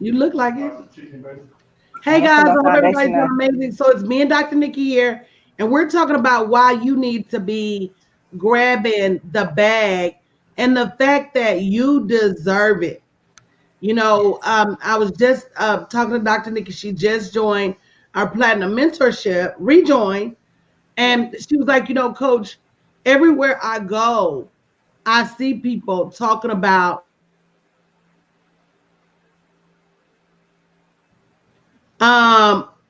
You look like it. Hey I'm gonna guys, put I my hope everybody's foundation doing on. amazing. So it's me and Dr. Nikki here, and we're talking about why you need to be grabbing the bag and the fact that you deserve it. Yes. I was just talking to Dr. Nikki. She just joined our platinum mentorship, rejoined, Yeah. and she was like, Coach, everywhere I go, I see people talking about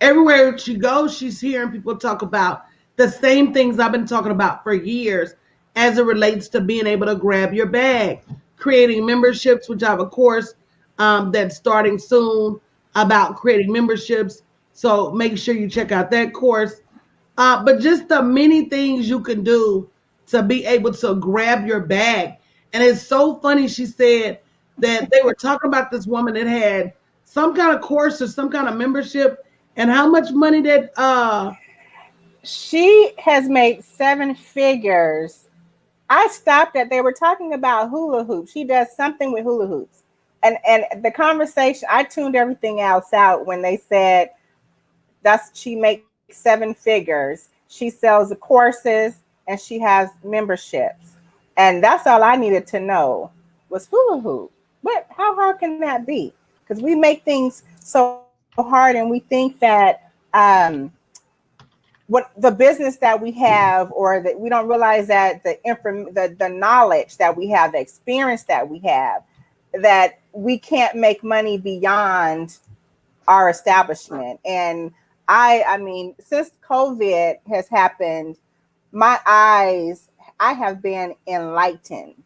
everywhere she goes, she's hearing people talk about the same things I've been talking about for years as it relates to being able to grab your bag, creating memberships, which I have a course that's starting soon about creating memberships. So make sure you check out that course. But just the many things you can do to be able to grab your bag. And it's so funny, she said that they were talking about this woman that had some kind of course or some kind of membership and how much money that She has made seven figures. I stopped at they were talking about hula hoops. She does something with hula hoops. And the conversation, I tuned everything else out when they said that's she makes seven figures. She sells the courses and she has memberships. And that's all I needed to know was hula hoop. But how hard can that be? Because we make things so hard and we think that what the business that we have or that we don't realize that the knowledge that we have, the experience that we have, that we can't make money beyond our establishment. And I mean, since COVID has happened, my eyes, I have been enlightened.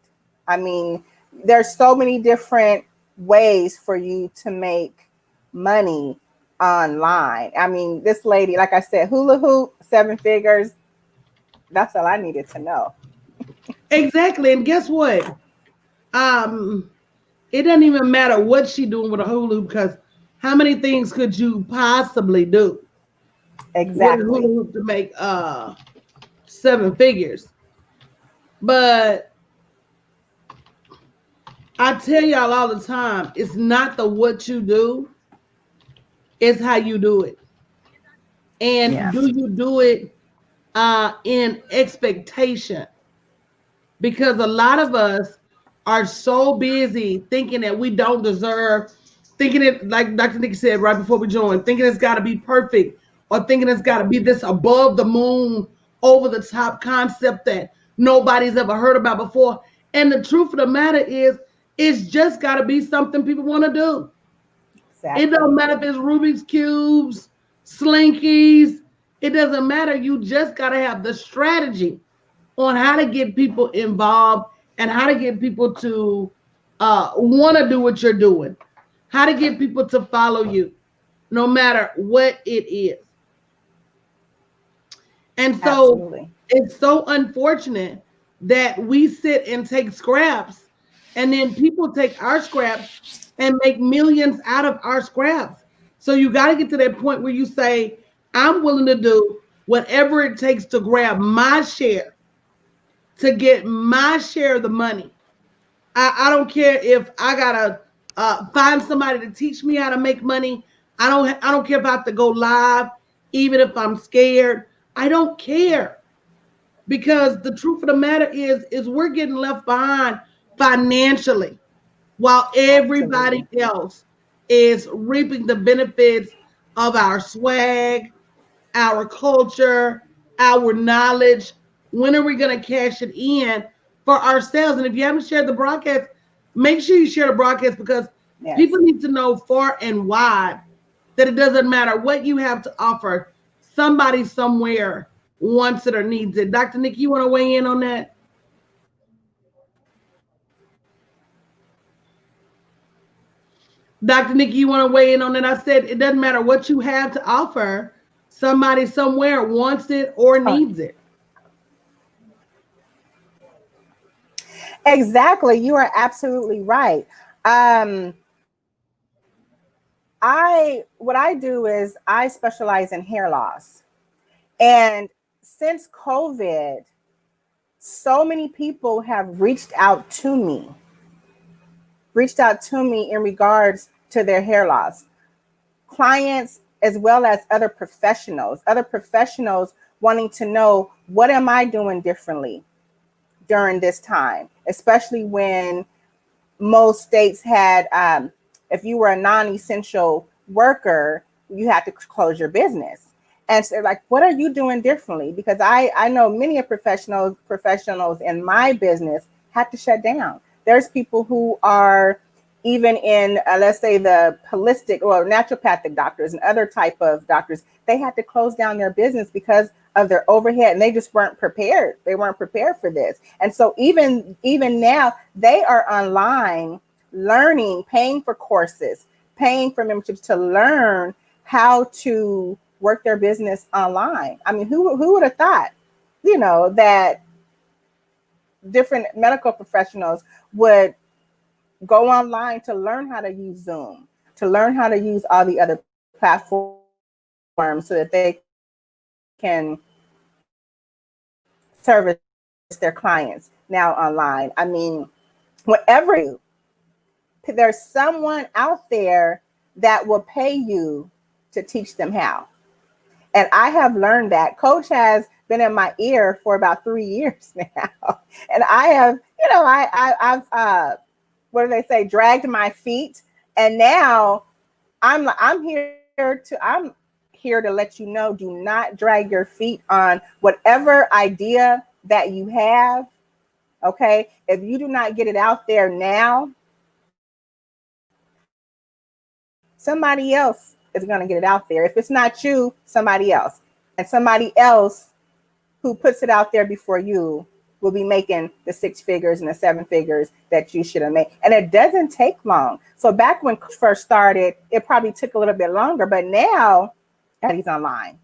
I mean, there's so many different ways for you to make money online. I mean, this lady, like I said, hula hoop, seven figures. That's all I needed to know. exactly. And guess what? Um, it doesn't even matter what she doing with a hula hoop because how many things could you possibly do with a hula Exactly. hoop to make seven figures? But I tell y'all all the time, it's not the what you do, it's how you do it. And Yeah. do you do it in expectation? Because a lot of us are so busy thinking that we don't deserve, thinking it, like Dr. Nikki said right before we joined, thinking it's got to be perfect or thinking it's got to be this above the moon, over the top concept that nobody's ever heard about before. And the truth of the matter is, it's just got to be something people want to do. It Exactly. don't matter if it's Rubik's cubes, slinkies. It doesn't matter. You just got to have the strategy on how to get people involved and how to get people to want to do what you're doing, how to get people to follow you, no matter what it is. And so Absolutely. it's so unfortunate that we sit and take scraps and then people take our scraps and make millions out of our scraps. So you got to get to that point where you say, I'm willing to do whatever it takes to grab my share, to get my share of the money. I don't care if I gotta find somebody to teach me how to make money. I don't care if I have to go live, even if I'm scared. I don't care because the truth of the matter is we're getting left behind financially while everybody Absolutely. else is reaping the benefits of our swag, our culture, our knowledge. When are we going to cash it in for ourselves? And if you haven't shared the broadcast, make sure you share the broadcast because people Yes. need to know far and wide that it doesn't matter what you have to offer. Somebody somewhere wants it or needs it. Dr. Nikki, you want to weigh in on that? Dr. Nikki, you want to weigh in on that? I said it doesn't matter what you have to offer. Somebody somewhere wants it or Oh, needs it. exactly. You are absolutely right. Um, what I do is I specialize in hair loss. And since COVID, so many people have reached out to me in regards to their hair loss. Clients as well as other professionals wanting to know, what am I doing differently during this time, especially when most states had, if you were a non-essential worker, you had to close your business. And so like, what are you doing differently? Because I know many professionals in my business had to shut down. There's people who are even in, let's say, the holistic or naturopathic doctors and other type of doctors. They had to close down their business because of their overhead, and they just weren't prepared. They weren't prepared for this. And so even now, they are online learning, paying for courses, paying for memberships to learn how to work their business online. I mean, who would have thought, that different medical professionals would go online to learn how to use Zoom, to learn how to use all the other platforms so that they can service their clients now online. I mean, whatever, there's someone out there that will pay you to teach them how. And I have learned that. Coach has been in my ear for about 3 years now. And I have, I've what do they say, dragged my feet. And now I'm here to let you know, do not drag your feet on whatever idea that you have. Okay. If you do not get it out there now, somebody else is going to get it out there. If it's not you, somebody else. And somebody else who puts it out there before you will be making the 6 figures and the 7 figures that you should have made. And it doesn't take long. So back when Coach first started, it probably took a little bit longer, but now everybody's online.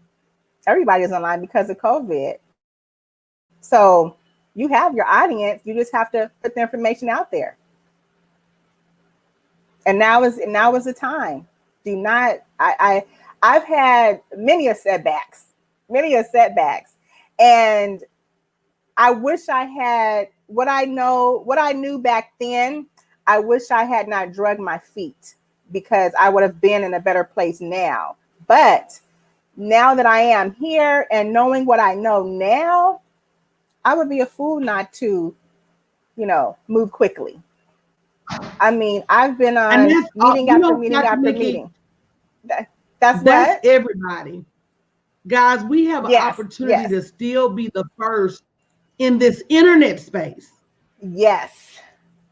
Everybody's online because of COVID. So you have your audience. You just have to put the information out there. And now is the time. Do not, I've had many setbacks. And I wish I had what I knew back then. I wish I had not dragged my feet, because I would have been in a better place now. But now that I am here and knowing what I know now, I would be a fool not to, move quickly. I mean, I've been on meeting after meeting after meeting. That's what? Everybody. Guys, we have an opportunity to still be the first in this internet space. Yes.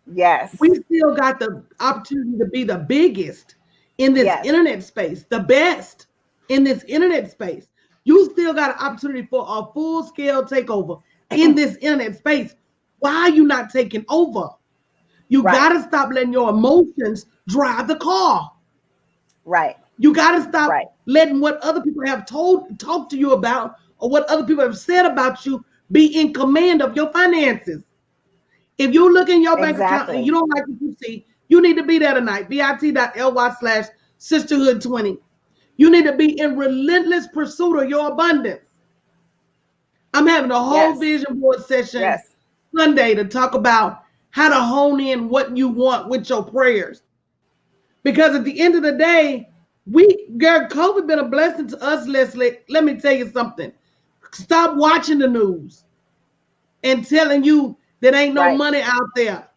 We still got the opportunity to be the biggest in this internet space, the best in this internet space. You still got an opportunity for a full-scale takeover in this internet space. Why are you not taking over? You got to stop letting your emotions drive the car. Right. You got to stop letting what other people have talked to you about, or what other people have said about you, be in command of your finances. If you look in your bank account and you don't like what you see, you need to be there tonight. bit.ly/sisterhood20. You need to be in relentless pursuit of your abundance. I'm having a whole vision board session Sunday to talk about how to hone in what you want with your prayers. Because at the end of the day, COVID been a blessing to us, Leslie. Let me tell you something. Stop watching the news and telling you that ain't no money out there.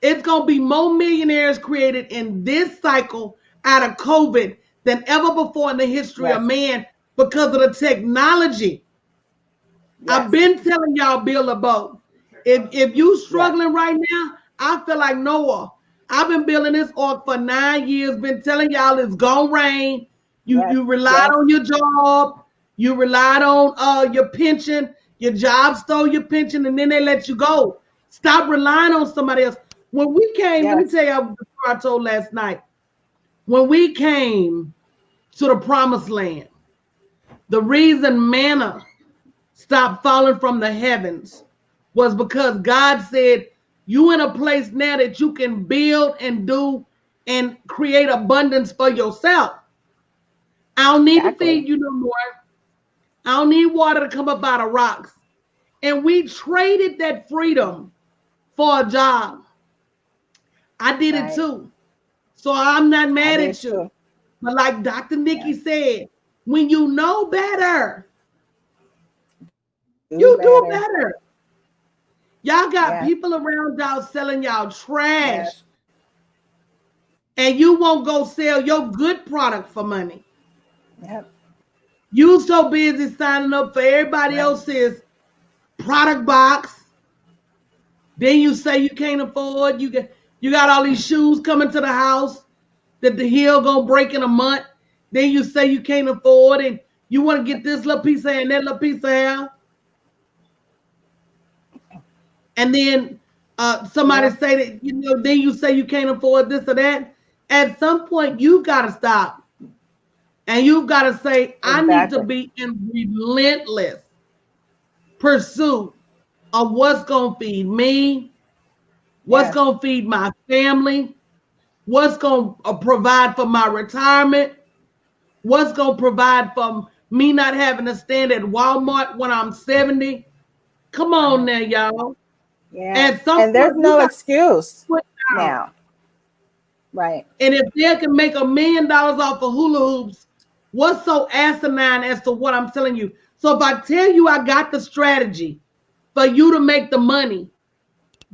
It's going to be more millionaires created in this cycle out of COVID than ever before in the history of man, because of the technology. I've been telling y'all, build a boat. If you struggling right now, I feel like Noah. I've been building this ark for 9 years, been telling y'all it's gonna rain. You relied on your job, you relied on your pension, your job stole your pension, and then they let you go. Stop relying on somebody else. When we came, let me tell you what I told last night. When we came to the promised land, the reason manna stopped falling from the heavens was because God said, you in a place now that you can build and do and create abundance for yourself. I don't need to feed you no more. I don't need water to come up out of rocks. And we traded that freedom for a job. I did it too. So I'm not That mad is at you. true. But like Dr. Yeah. Nikki said, when you know better, Do you do better. better. Y'all got Yes. people around y'all selling y'all trash, Yes. and you won't go sell your good product for money. Yep. You so busy signing up for everybody Right. else's product box. Then you say you can't afford. You got all these shoes coming to the house that the heel gonna break in a month. Then you say you can't afford, and you want to get this little piece of hair and that little piece of hair. And then somebody Yep. say that, then you say you can't afford this or that. At some point, you got to stop, and you've got to say, I need to Exactly. be in relentless pursuit of what's going to feed me, what's Yes. going to feed my family, what's going to provide for my retirement, what's going to provide for me not having to stand at Walmart when I'm 70. Come on Right. now, y'all. Yeah. At some And there's point, you no got to excuse put out. now. Right. And if they can make $1 million off of hula hoops, what's so asinine as to what I'm telling you? So if I tell you I got the strategy for you to make the money,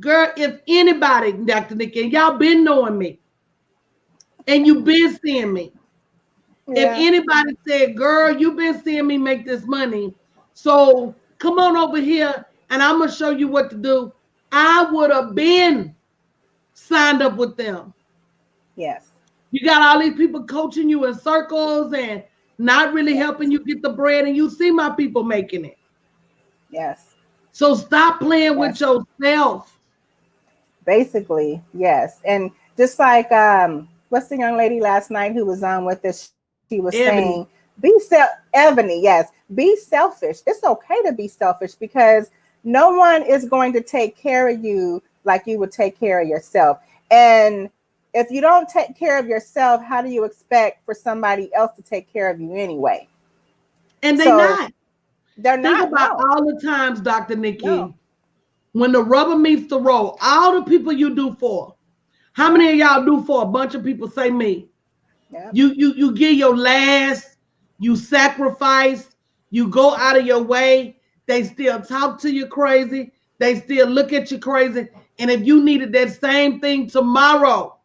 girl, if anybody, Dr. Nikki, and y'all been knowing me, and you been seeing me, if Yeah. anybody said, girl, you been seeing me make this money, so come on over here and I'm gonna show you what to do, I would have been signed up with them. Yes. You got all these people coaching you in circles and not really Yes. helping you get the bread, and you see my people making it. Yes. So stop playing with Yes. yourself. Basically, yes. And just like what's the young lady last night who was on with us? She was Ebony. saying, Ebony, yes, be selfish. It's okay to be selfish because no one is going to take care of you like you would take care of yourself. And if you don't take care of yourself, how do you expect for somebody else to take care of you anyway? And they So not. they're Think not. about No, all the times, Dr. no. Nikki, when the rubber meets the road, all the people you do for. How Yeah, many of y'all do for a bunch of people? Say me. yeah, You give your last, you sacrifice, you go out of your way. They still talk to you crazy. They still look at you crazy. And if you needed that same thing tomorrow,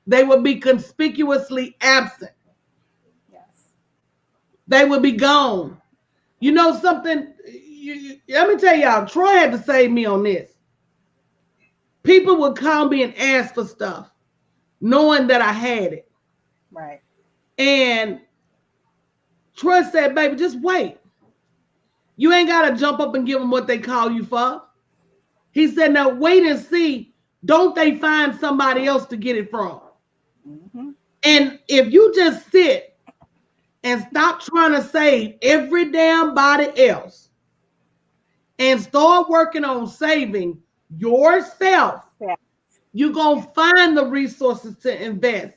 they would be conspicuously absent. yes. They would be gone. You know something? Let me tell y'all, Troy had to save me on this. People would call me and ask for stuff, knowing that I had it. Right. And Troy said, baby, just wait. You ain't got to jump up and give them what they call you for. He said, now wait and see. Don't they find somebody else to get it from? Mm-hmm. And if you just sit and stop trying to save every damn body else and start working on saving yourself, Yeah. you're going to find the resources to invest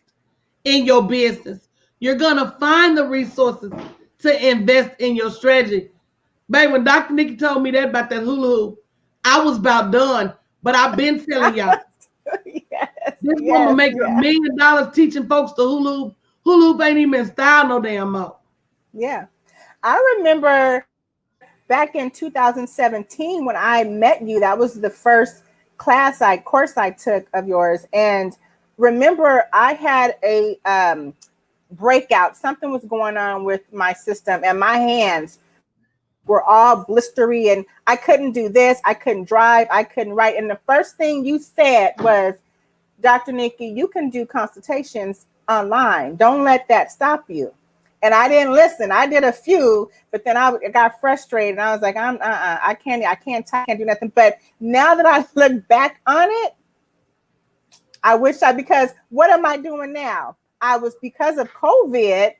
in your business. You're going to find the resources to invest in your strategy. Baby, when Dr. Nikki told me that about that hula hoop, I was about done. But I've been telling y'all, Yes, this woman yes, make $1 yeah, million teaching folks to hula hoop. Hula hoop ain't even style no damn more. yeah. I remember back in 2017 when I met you, that was the first course I took of yours. And remember, I had a breakout. Something was going on with my system, and my hands were all blistery, and I couldn't do this. I couldn't drive. I couldn't write. And the first thing you said was, Dr. Nikki, you can do consultations online. Don't let that stop you. And I didn't listen. I did a few, but then I got frustrated. And I was like, I can't do nothing. But now that I look back on it, because what am I doing now? Because of COVID,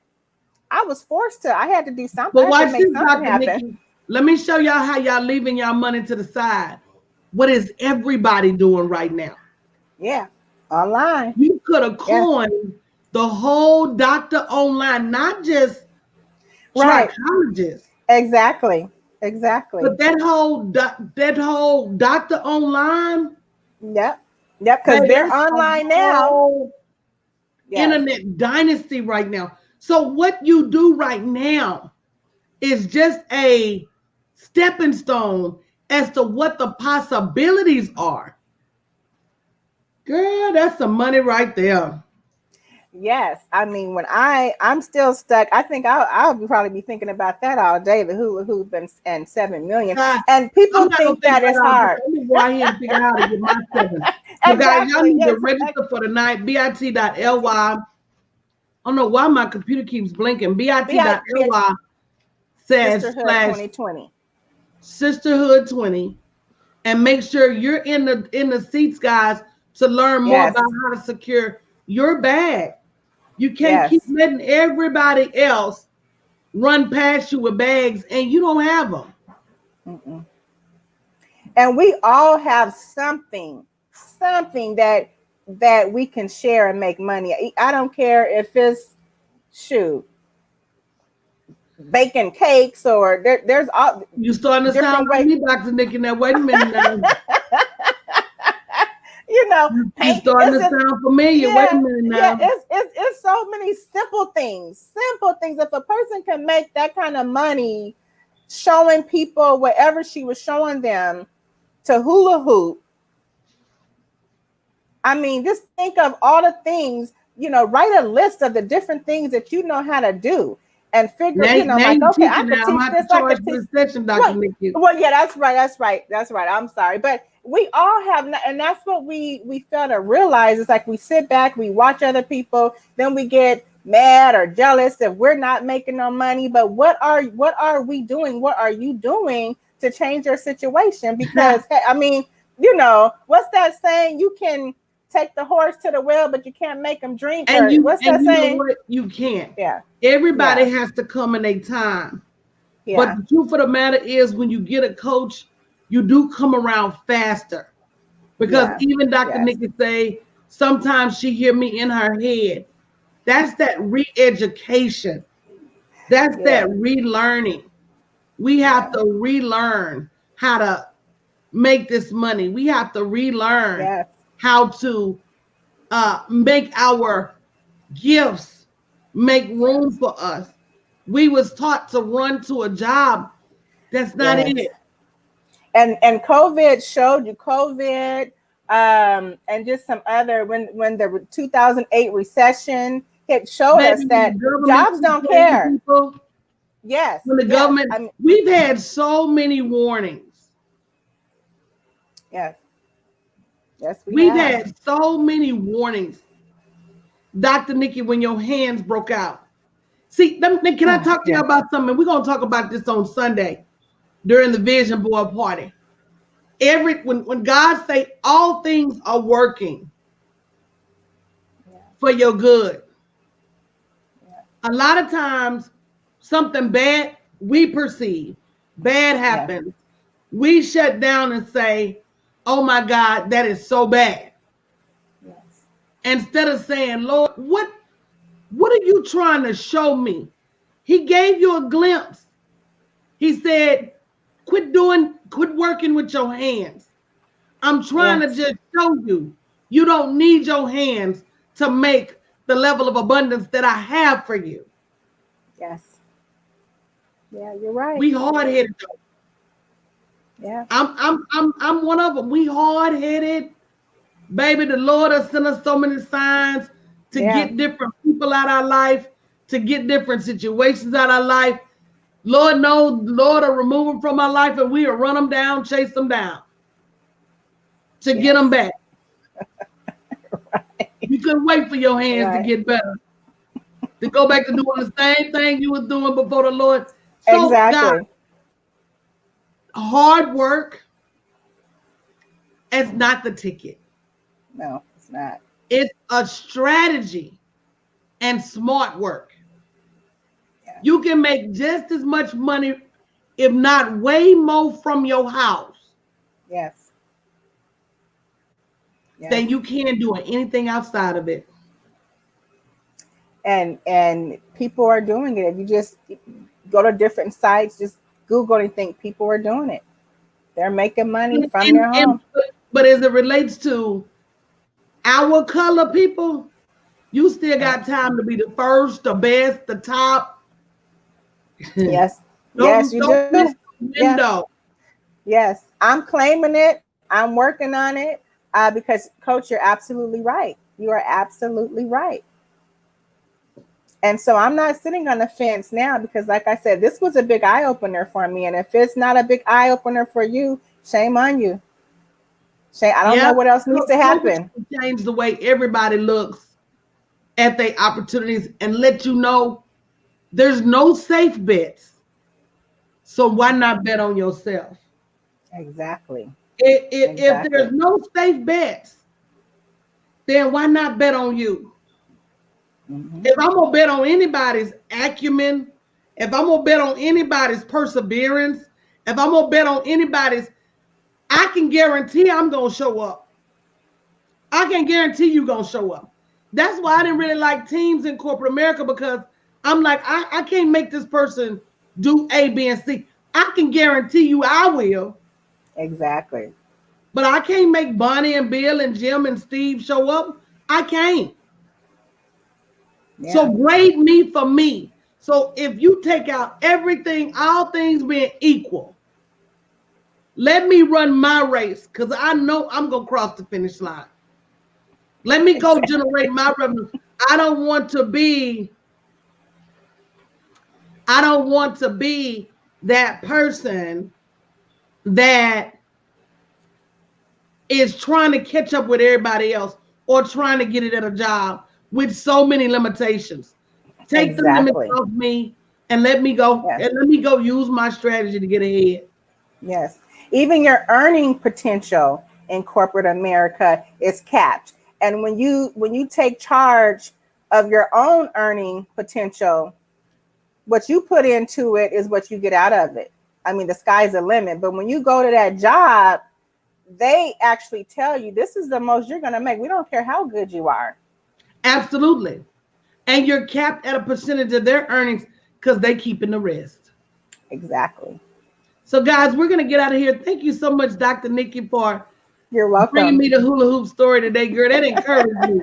I had to do something. I But had to watch make this, something Dr. happen. Nikki. Let me show y'all how y'all leaving y'all money to the side. What is everybody doing right now? Yeah. Online. You could have Yeah. coined the whole doctor online, not just Right. trichologists, Exactly. Exactly. but that whole doctor online, Yep. Yep. Because baby, they're that's a online now. whole internet dynasty right now. So what you do right now is just a stepping stone as to what the possibilities are. Girl, that's some money right there. Yes, I mean, when I'm still stuck, I think I'll probably be thinking about that all day. The hula hoop and 7 million, and people think that it's hard. Let me go ahead and figure out how to get my 7. So guys, y'all need to register for the night. bit.ly. I don't know why my computer keeps blinking. bit.ly Sisterhood20. Sisterhood20, and make sure you're in the seats, guys, to learn more about how to secure your bag. You can't keep letting everybody else run past you with bags and you don't have them. Mm-mm. And we all have something that we can share and make money. I don't care if it's baking cakes or there's all. You starting to sound like me, Dr. Nikki. Now wait a minute now. You know, you're starting to sound familiar. Wait a minute now. Yeah, it's so many simple things. If a person can make that kind of money showing people whatever she was showing them to hula hoop, I mean, just think of all the things, write a list of the different things that you know how to do and figure, okay, I can teach this, I can teach this. Dr. Nikki. Well, yeah, that's right. I'm sorry. But we all have, and that's what we fail to realize. It's like we sit back, we watch other people, then we get mad or jealous if we're not making no money. But what are we doing? What are you doing to change your situation? Because I mean, what's that saying? You can take the horse to the well, but you can't make them drink. What's that saying? Know what? You can't. Yeah. Everybody has to come in a time. Yeah. But the truth of the matter is, when you get a coach, you do come around faster. Because even Dr. Nikki say, sometimes she hear me in her head. That's that re-education. That's that relearning. We have to relearn how to make this money. We have to relearn how to make our gifts make room for us. We was taught to run to a job. That's not it. And COVID showed you and just some other when the 2008 recession hit showed us that jobs don't care. People, when the government, we've had so many warnings. Yes, we've had so many warnings. Dr. Nikki, when your hands broke out. See, can I talk to you about something? We're going to talk about this on Sunday during the Vision Board party. When God say all things are working for your good, a lot of times something bad we perceive, bad happens. We shut down and say, oh my God, that is so bad. Instead of saying, Lord, what are you trying to show me? He gave you a glimpse. He said, quit working with your hands. I'm trying to just show you, you don't need your hands to make the level of abundance that I have for you. Yes. Yeah, you're right. We hard-headed. Yeah. I'm one of them. We hard-headed. Baby, the Lord has sent us so many signs to get different people out of our life, to get different situations out of our life. Lord knows, Lord will remove them from our life, and we will run them down, chase them down to get them back. You couldn't wait for your hands to get better, to go back to doing the same thing you was doing before the Lord. So God, hard work is not the ticket. No, it's not. It's a strategy and smart work. Yeah. You can make just as much money, if not way more, from your house. Yes. Than you can doing anything outside of it. And people are doing it. If you just go to different sites, just Google and think people are doing it. They're making money from their home. But as it relates to our color people, You still got time to be the first, the best, the top. Yes. Don't Yes, you miss do. the Yeah. window. Yes. I'm claiming it. I'm working on it. Because Coach, you're absolutely right. You are absolutely right. And so I'm not sitting on the fence now because, like I said, this was a big eye opener for me. And if it's not a big eye opener for you, shame on you. Shame. I don't know what else needs to happen. Change the way everybody looks at their opportunities and let you know there's no safe bets. So why not bet on yourself? Exactly. If there's no safe bets, then why not bet on you? Mm-hmm. If I'm gonna bet on anybody's acumen, if I'm gonna bet on anybody's perseverance, if I'm gonna bet on anybody's, I can guarantee I'm gonna show up. I can guarantee you gonna show up. That's why I didn't really like teams in corporate America, because I'm like, I can't make this person do A, B, and C. I can guarantee you I will. Exactly. But I can't make Bonnie and Bill and Jim and Steve show up. I can't. Yeah. So grade me for me. So if you take out everything, all things being equal, let me run my race, because I know I'm going to cross the finish line. Let me go generate my revenue. I don't want to be that person that is trying to catch up with everybody else or trying to get it at a job with so many limitations. Take the limits off me and let me go. Yes. And let me go use my strategy to get ahead. Yes. Even your earning potential in corporate America is capped. And when you take charge of your own earning potential, what you put into it is what you get out of it. I mean, the sky's the limit. But when you go to that job, they actually tell you this is the most you're going to make. We don't care how good you are. Absolutely. And you're capped at a percentage of their earnings because they keeping the rest. Exactly. So, guys, we're going to get out of here. Thank you so much, Dr. Nikki, for You're welcome. bringing me the hula hoop story today, girl. That encouraged me.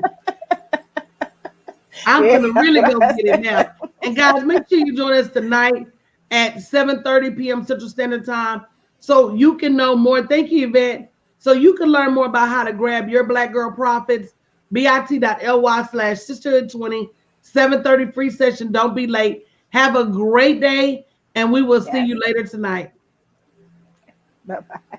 I'm going to really go get it now. And, guys, make sure you join us tonight at 7:30 p.m. Central Standard Time so you can know more. Thank you, Yvette. So you can learn more about how to grab your Black Girl Profits, bit.ly/sisterhood20, 7:30 free session. Don't be late. Have a great day, and we will see you later tonight. Bye-bye.